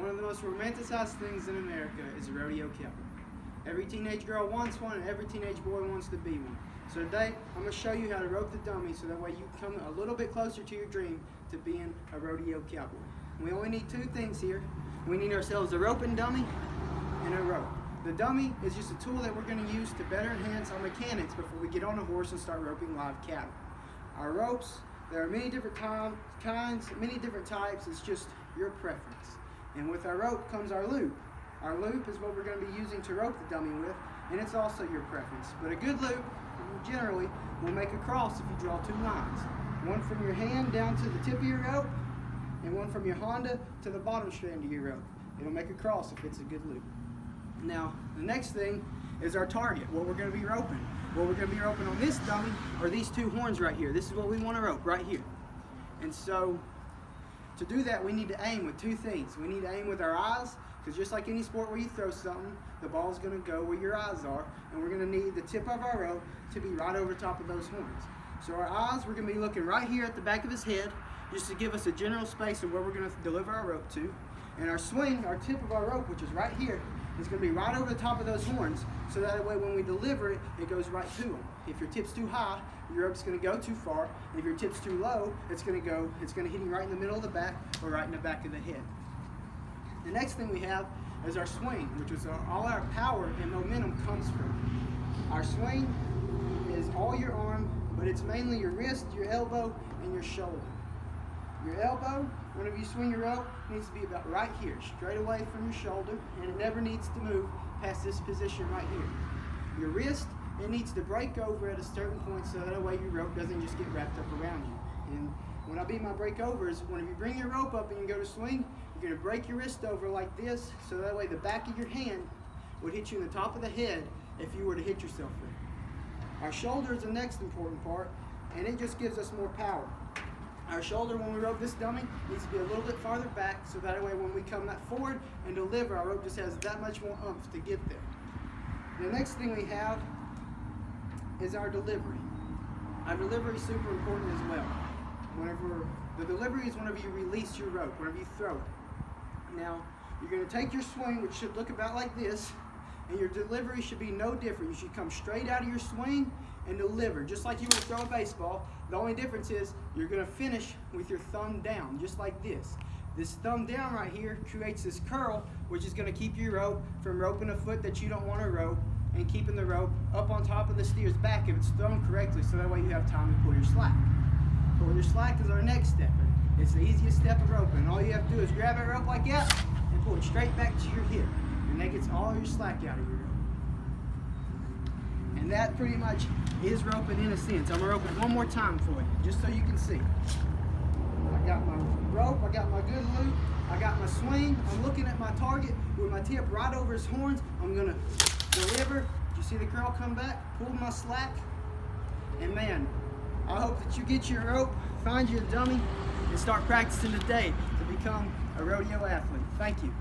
One of the most romanticized things in America is a rodeo cowboy. Every teenage girl wants one and every teenage boy wants to be one. So today, I'm going to show you how to rope the dummy so that way you come a little bit closer to your dream to being a rodeo cowboy. We only need two things here. We need ourselves a roping dummy and a rope. The dummy is just a tool that we're going to use to better enhance our mechanics before we get on a horse and start roping live cattle. Our ropes, there are many different kinds, many different types. It's just your preference. And with our rope comes our loop. Our loop is what we're going to be using to rope the dummy with, and it's also your preference. But a good loop, generally, will make a cross if you draw two lines. One from your hand down to the tip of your rope, and one from your Honda to the bottom strand of your rope. It'll make a cross if it's a good loop. Now, the next thing is our target, what we're going to be roping. What we're going to be roping on this dummy are these two horns right here. This is what we want to rope right here. And so, to do that, we need to aim with two things. We need to aim with our eyes, because just like any sport where you throw something, the ball's going to go where your eyes are, and we're going to need the tip of our rope to be right over top of those horns. So our eyes, we're going to be looking right here at the back of his head, just to give us a general space of where we're going to deliver our rope to. And our swing, our tip of our rope, which is right here, is going to be right over the top of those horns, so that way when we deliver it, it goes right to them. If your tip's too high, your rope's going to go too far. And if your tip's too low, it's going to hit him right in the middle of the back or right in the back of the head. The next thing we have is our swing, which is all our power and momentum comes from. Our swing is all your arm, but it's mainly your wrist, your elbow, and your shoulder. Your elbow, whenever you swing your rope, needs to be about right here, straight away from your shoulder, and it never needs to move past this position right here. Your wrist, it needs to break over at a certain point so that way your rope doesn't just get wrapped up around you. And when I mean my break over is whenever you bring your rope up and you go to swing, you're going to break your wrist over like this, so that way the back of your hand would hit you in the top of the head if you were to hit yourself with it. Our shoulder is the next important part, and it just gives us more power. Our shoulder, when we rope this dummy, needs to be a little bit farther back, so that way when we come that forward and deliver, our rope just has that much more oomph to get there. The next thing we have is our delivery. Our delivery is super important as well. The delivery is whenever you release your rope, whenever you throw it. Now, you're going to take your swing, which should look about like this, and your delivery should be no different. You should come straight out of your swing and deliver, just like you would throw a baseball. The only difference is you're going to finish with your thumb down, just like this. This thumb down right here creates this curl, which is going to keep your rope from roping a foot that you don't want to rope, and keeping the rope up on top of the steer's back if it's thrown correctly, so that way you have time to pull your slack. Pull your slack is our next step. It's the easiest step of roping. All you have to do is grab that rope like that and pull it straight back to your hip. And that gets all your slack out of your rope. And that pretty much is roping in a sense. I'm going to rope it one more time for you, just so you can see. I got my rope, I got my good loop, I got my swing. I'm looking at my target with my tip right over his horns. I'm going to deliver. You see the curl come back? Pull my slack. And man, I hope that you get your rope, find your dummy, and start practicing today to become a rodeo athlete. Thank you.